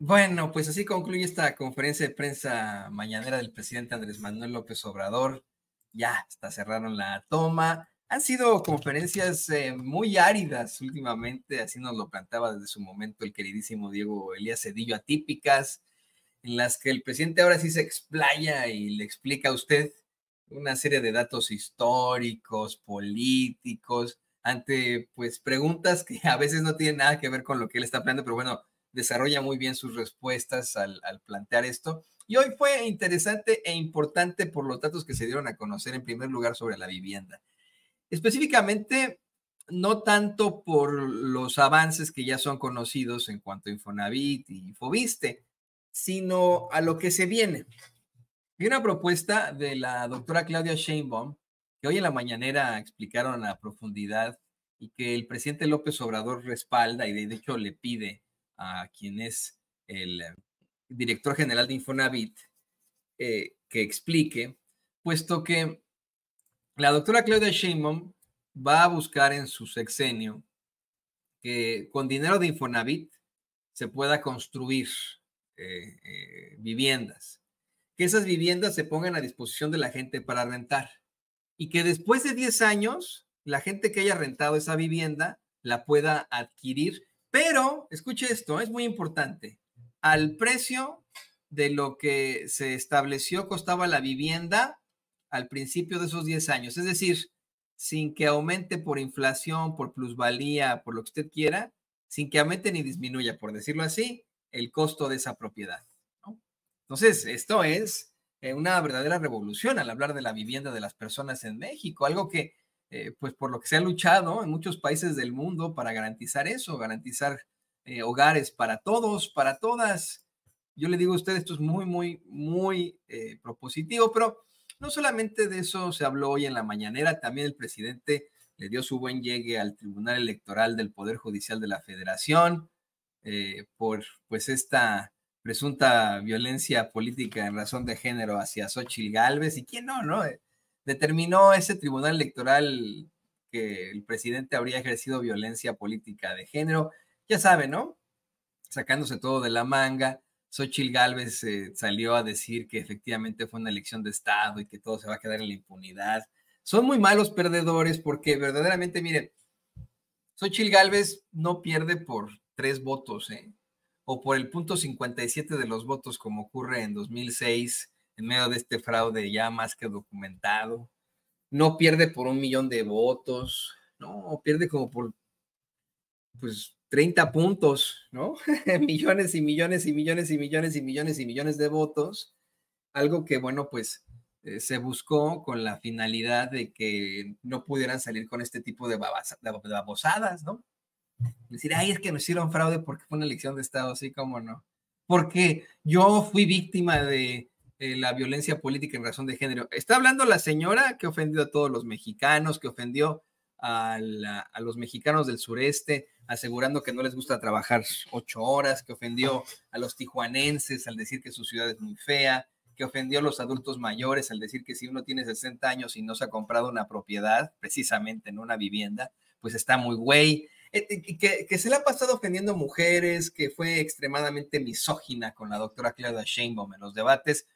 Bueno, pues así concluye esta conferencia de prensa mañanera del presidente Andrés Manuel López Obrador. Ya, hasta cerraron la toma. Han sido conferencias muy áridas últimamente, así nos lo planteaba desde su momento el queridísimo Diego Elías Cedillo, atípicas, en las que el presidente ahora sí se explaya y le explica a usted una serie de datos históricos, políticos, ante pues preguntas que a veces no tienen nada que ver con lo que él está planteando, pero bueno, desarrolla muy bien sus respuestas al plantear esto. Y hoy fue interesante e importante por los datos que se dieron a conocer en primer lugar sobre la vivienda. Específicamente, no tanto por los avances que ya son conocidos en cuanto a Infonavit y Fobiste, sino a lo que se viene. Vi una propuesta de la doctora Claudia Sheinbaum, que hoy en la mañanera explicaron a profundidad y que el presidente López Obrador respalda y de hecho le pide a quien es el director general de Infonavit que explique, puesto que la doctora Claudia Sheinbaum va a buscar en su sexenio que con dinero de Infonavit se pueda construir viviendas, que esas viviendas se pongan a disposición de la gente para rentar y que después de 10 años la gente que haya rentado esa vivienda la pueda adquirir, pero escuche esto, es muy importante, al precio de lo que se estableció costaba la vivienda al principio de esos 10 años, es decir, sin que aumente por inflación, por plusvalía, por lo que usted quiera, sin que aumente ni disminuya, por decirlo así, el costo de esa propiedad, ¿no? Entonces, esto es una verdadera revolución al hablar de la vivienda de las personas en México, algo que, pues por lo que se ha luchado en muchos países del mundo para garantizar eso, garantizar hogares para todos, para todas. Yo le digo a usted, esto es muy, muy, muy propositivo, pero no solamente de eso se habló hoy en la mañanera, también el presidente le dio su buen llegue al Tribunal Electoral del Poder Judicial de la Federación por pues esta presunta violencia política en razón de género hacia Xóchitl Gálvez y quién no, ¿no? Determinó ese tribunal electoral que el presidente habría ejercido violencia política de género, ya sabe, ¿no? Sacándose todo de la manga. Xóchitl Gálvez salió a decir que efectivamente fue una elección de Estado y que todo se va a quedar en la impunidad. Son muy malos perdedores porque verdaderamente, miren, Xóchitl Gálvez no pierde por 3 votos, o por el punto 57 de los votos, como ocurre en 2006, en medio de este fraude ya más que documentado. No pierde por 1 millón de votos, no, pierde como por pues 30 puntos, ¿no? Millones y millones y millones y millones y millones y millones de votos, algo que, bueno, pues se buscó con la finalidad de que no pudieran salir con este tipo de babosadas, ¿no? Decir, ay, es que nos hicieron fraude porque fue una elección de Estado, así como no. Porque yo fui víctima de la violencia política en razón de género. Está hablando la señora que ofendió a todos los mexicanos, que ofendió a los mexicanos del sureste, asegurando que no les gusta trabajar 8 horas, que ofendió a los tijuanenses al decir que su ciudad es muy fea, que ofendió a los adultos mayores al decir que si uno tiene 60 años y no se ha comprado una propiedad, precisamente en una vivienda, pues está muy güey, que se le ha pasado ofendiendo mujeres, que fue extremadamente misógina con la doctora Claudia Sheinbaum en los debates.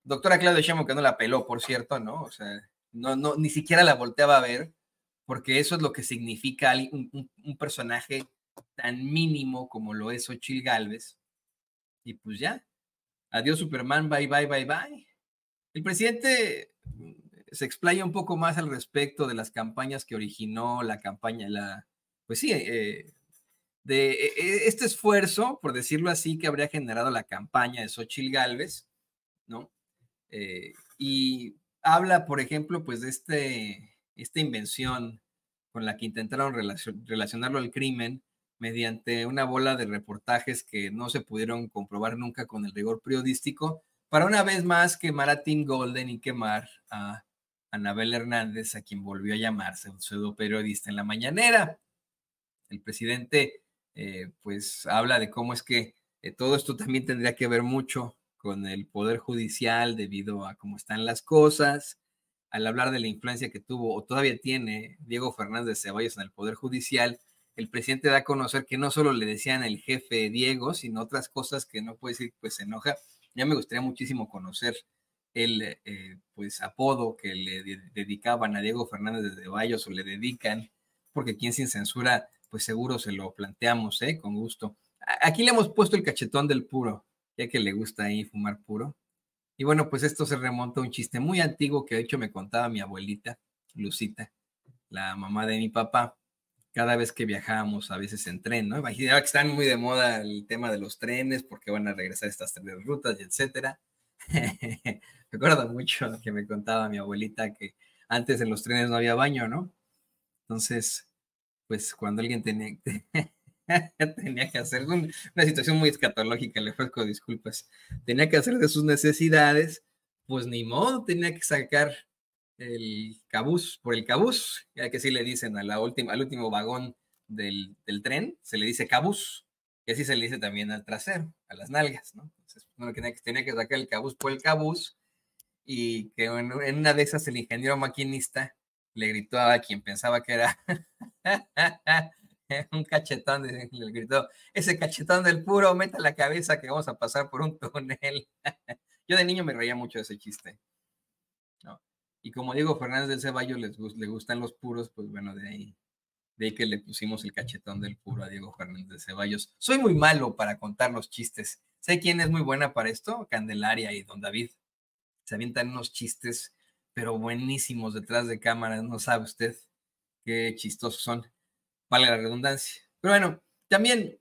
Doctora Claudia Sheinbaum que no la peló, por cierto, ¿no? O sea, no, ni siquiera la volteaba a ver, porque eso es lo que significa un personaje tan mínimo como lo es Xóchitl Gálvez. Y pues ya, adiós Superman, bye, bye, bye, bye. El presidente se explaya un poco más al respecto de las campañas que originó la campaña, pues sí, de este esfuerzo, por decirlo así, que habría generado la campaña de Xóchitl Gálvez, ¿no? Y habla, por ejemplo, pues de esta invención con la que intentaron relacionarlo al crimen mediante una bola de reportajes que no se pudieron comprobar nunca con el rigor periodístico, para una vez más quemar a Tim Golden y quemar a Anabel Hernández, a quien volvió a llamarse un pseudo periodista en la mañanera. El presidente pues habla de cómo es que todo esto también tendría que ver mucho con el Poder Judicial debido a cómo están las cosas, al hablar de la influencia que tuvo o todavía tiene Diego Fernández de Ceballos en el Poder Judicial, el presidente da a conocer que no solo le decían el jefe Diego, sino otras cosas que no puede decir, pues se enoja. Ya me gustaría muchísimo conocer el pues apodo que le dedicaban a Diego Fernández de Ceballos o le dedican, porque aquí en Sin Censura, pues seguro se lo planteamos, con gusto. Aquí le hemos puesto el cachetón del puro, ya que le gusta ahí fumar puro. Y bueno, pues esto se remonta a un chiste muy antiguo que de hecho me contaba mi abuelita, Lucita, la mamá de mi papá, cada vez que viajábamos, a veces en tren, ¿no? Imaginaba que están muy de moda el tema de los trenes, porque van a regresar estas tres rutas y etcétera. Recuerdo mucho que me contaba mi abuelita que antes en los trenes no había baño, ¿no? Entonces, pues cuando alguien tenía, tenía que hacer una situación muy escatológica, le ofrezco disculpas, tenía que hacer de sus necesidades, pues ni modo, tenía que sacar el cabús por el cabús, ya que sí le dicen a al último vagón del tren, se le dice cabús, y así se le dice también al trasero, a las nalgas, ¿no? Entonces, bueno, tenía que sacar el cabús por el cabús, y que en una de esas el ingeniero maquinista le gritó a quien pensaba que era un cachetón, le gritó, ese cachetón del puro, meta la cabeza que vamos a pasar por un túnel. Yo de niño me reía mucho de ese chiste, ¿no? Y como Diego Fernández del Ceballos le gustan los puros, pues bueno, de ahí que le pusimos el cachetón del puro a Diego Fernández de Ceballos. Soy muy malo para contar los chistes. ¿Sé quién es muy buena para esto? Candelaria y Don David. Se avientan unos chistes, pero buenísimos detrás de cámaras, no sabe usted qué chistosos son, vale la redundancia. Pero bueno, también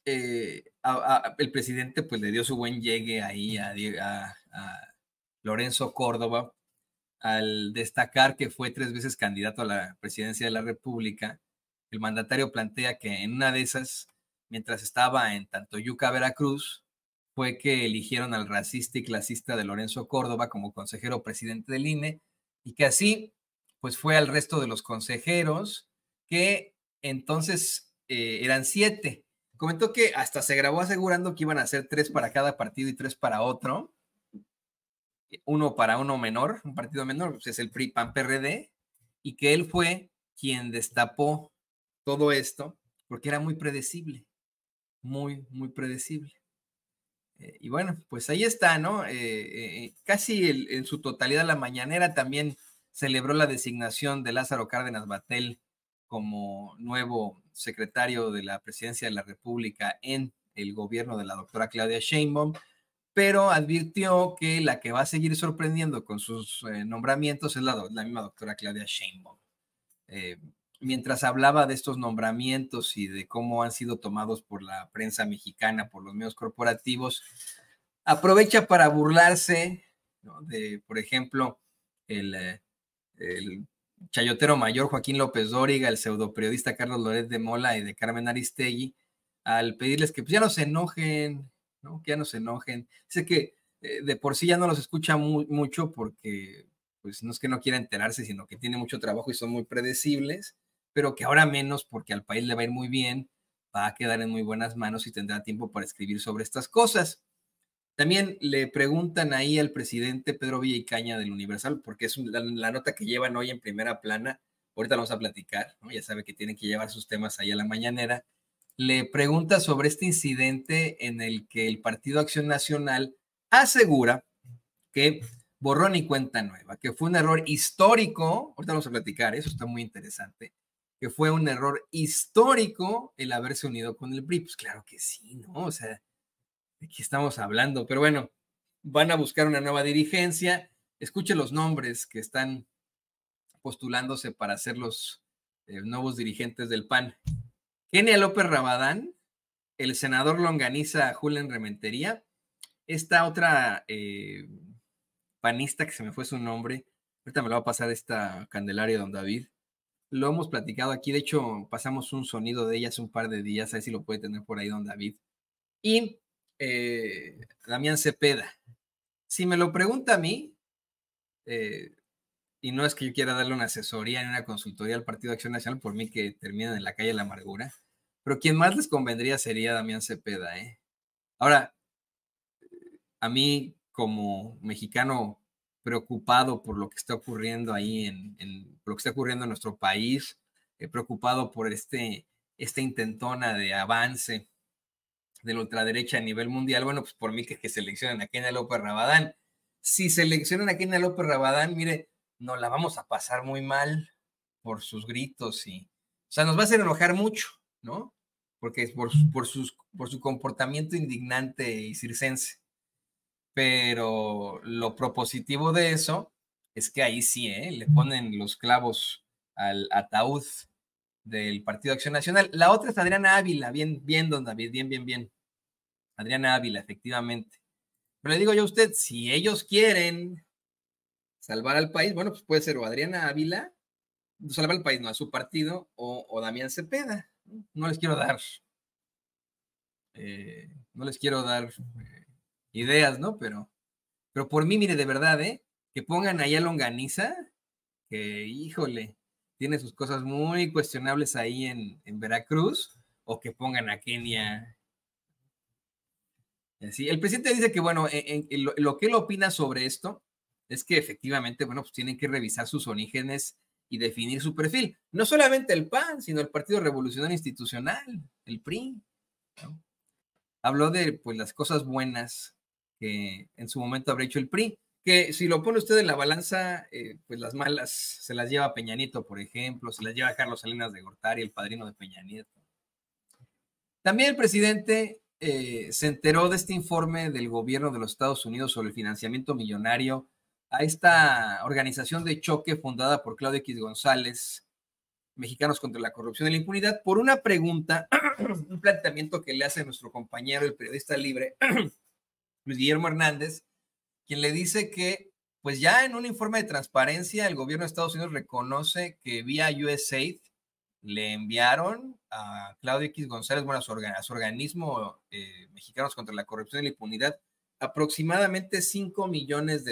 el presidente pues le dio su buen llegue ahí a Lorenzo Córdoba, al destacar que fue 3 veces candidato a la presidencia de la República. El mandatario plantea que en una de esas, mientras estaba en Tantoyuca, Veracruz, fue que eligieron al racista y clasista de Lorenzo Córdoba como consejero presidente del INE y que así, pues fue al resto de los consejeros, que entonces eran 7. Comentó que hasta se grabó asegurando que iban a ser 3 para cada partido y 3 para otro, uno para uno menor, un partido menor, pues es el PRI, PAN, PRD, y que él fue quien destapó todo esto porque era muy predecible, muy, muy predecible. Y bueno, pues ahí está, ¿no? Casi en su totalidad la mañanera también celebró la designación de Lázaro Cárdenas Batel como nuevo secretario de la Presidencia de la República en el gobierno de la doctora Claudia Sheinbaum, pero advirtió que la que va a seguir sorprendiendo con sus nombramientos es la misma doctora Claudia Sheinbaum. Eh, Mientras hablaba de estos nombramientos y de cómo han sido tomados por la prensa mexicana, por los medios corporativos, aprovecha para burlarse, ¿no? De, por ejemplo, el chayotero mayor Joaquín López Dóriga, el pseudoperiodista Carlos Loret de Mola y de Carmen Aristegui, al pedirles que pues, ya no se enojen, ¿no? Que ya no se enojen. Dice que de por sí ya no los escucha mucho porque pues no es que no quiera enterarse, sino que tiene mucho trabajo y son muy predecibles, pero que ahora menos porque al país le va a ir muy bien, va a quedar en muy buenas manos y tendrá tiempo para escribir sobre estas cosas. También le preguntan ahí al presidente Pedro Villaicaña del Universal, porque es la nota que llevan hoy en primera plana, ahorita vamos a platicar, ¿no? Ya sabe que tienen que llevar sus temas ahí a la mañanera. Le pregunta sobre este incidente en el que el Partido Acción Nacional asegura que borrón y cuenta nueva, que fue un error histórico, ahorita vamos a platicar, eso está muy interesante, que fue un error histórico el haberse unido con el PRI. Pues claro que sí, ¿no? O sea, ¿de qué estamos hablando? Pero bueno, van a buscar una nueva dirigencia. Escuche los nombres que están postulándose para ser los nuevos dirigentes del PAN. Kenia López Rabadán, el senador longaniza Julen Rementería, esta otra panista que se me fue su nombre, ahorita me lo va a pasar esta Candelaria Don David, lo hemos platicado aquí, de hecho pasamos un sonido de ella hace un par de días, a ver si lo puede tener por ahí Don David, y Damián Cepeda. Si me lo pregunta a mí, eh, y no es que yo quiera darle una asesoría ni una consultoría al Partido de Acción Nacional, por mí que terminen en la calle de la amargura, pero quien más les convendría sería Damián Cepeda, ¿eh? Ahora, a mí como mexicano preocupado por lo que está ocurriendo ahí, por lo que está ocurriendo en nuestro país, preocupado por este esta intentona de avance de la ultraderecha a nivel mundial, bueno, pues por mí que seleccionen a Kenia López Rabadán. Si seleccionan a Kenia López Rabadán, mire, nos la vamos a pasar muy mal por sus gritos y, o sea, nos va a hacer enojar mucho, ¿no? Porque es por su comportamiento indignante y circense. Pero lo propositivo de eso es que ahí sí, le ponen los clavos al ataúd del Partido Acción Nacional. La otra es Adriana Ávila, bien, don David, bien. Adriana Ávila, efectivamente. Pero le digo yo a usted, si ellos quieren salvar al país, bueno, pues puede ser o Adriana Ávila, salvar al país, no, a su partido, o Damián Cepeda. No les quiero dar, ideas, ¿no? Pero por mí, mire, de verdad, que pongan ahí a Longaniza, que, híjole, tiene sus cosas muy cuestionables ahí en Veracruz, o que pongan a Kenia. Sí, el presidente dice que, bueno, lo que él opina sobre esto es que efectivamente, bueno, pues tienen que revisar sus orígenes y definir su perfil. No solamente el PAN, sino el Partido Revolucionario Institucional, el PRI, ¿no? Habló de, pues, las cosas buenas que en su momento habrá hecho el PRI, que si lo pone usted en la balanza, pues las malas se las lleva Peña Nieto, por ejemplo, se las lleva Carlos Salinas de Gortari, el padrino de Peña Nieto. También el presidente se enteró de este informe del gobierno de los Estados Unidos sobre el financiamiento millonario a esta organización de choque fundada por Claudio X González, Mexicanos contra la Corrupción y la Impunidad, por una pregunta, un planteamiento que le hace nuestro compañero, el periodista libre, Luis Guillermo Hernández, quien le dice que, pues ya en un informe de transparencia, el gobierno de Estados Unidos reconoce que vía USAID le enviaron a Claudio X González, bueno, a su organismo Mexicanos contra la Corrupción y la Impunidad, aproximadamente $5 millones,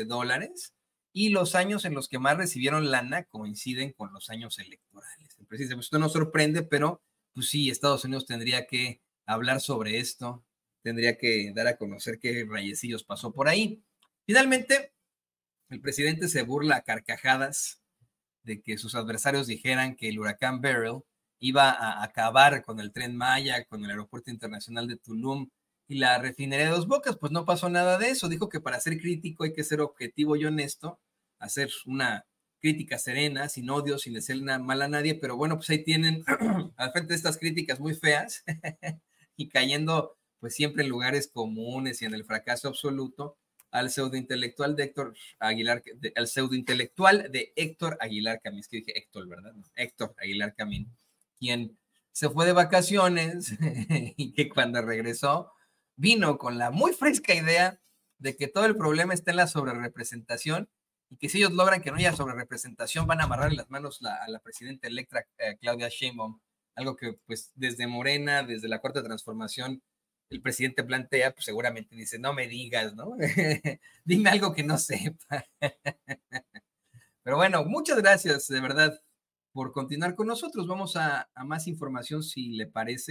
y los años en los que más recibieron lana coinciden con los años electorales. Precisamente, esto no sorprende, pero pues sí, Estados Unidos tendría que hablar sobre esto, tendría que dar a conocer qué rayecillos pasó por ahí. Finalmente, el presidente se burla a carcajadas de que sus adversarios dijeran que el huracán Beryl iba a acabar con el Tren Maya, con el Aeropuerto Internacional de Tulum y la refinería de Dos Bocas. Pues no pasó nada de eso. Dijo que para ser crítico hay que ser objetivo y honesto, hacer una crítica serena, sin odio, sin decirle mal a nadie, pero bueno, pues ahí tienen al frente de estas críticas muy feas y cayendo pues siempre en lugares comunes y en el fracaso absoluto, al pseudointelectual de Héctor Aguilar, al pseudointelectual de Héctor Aguilar Camín, es que dije Héctor, ¿verdad? No, Héctor Aguilar Camín, quien se fue de vacaciones y que cuando regresó vino con la muy fresca idea de que todo el problema está en la sobrerepresentación y que si ellos logran que no haya sobrerepresentación van a amarrarle las manos a la presidenta electa Claudia Sheinbaum, algo que pues desde Morena, desde la Cuarta Transformación, el presidente plantea, pues seguramente dice, no me digas, ¿no? Dime algo que no sepa. Pero bueno, muchas gracias, de verdad, por continuar con nosotros. Vamos a más información, si le parece.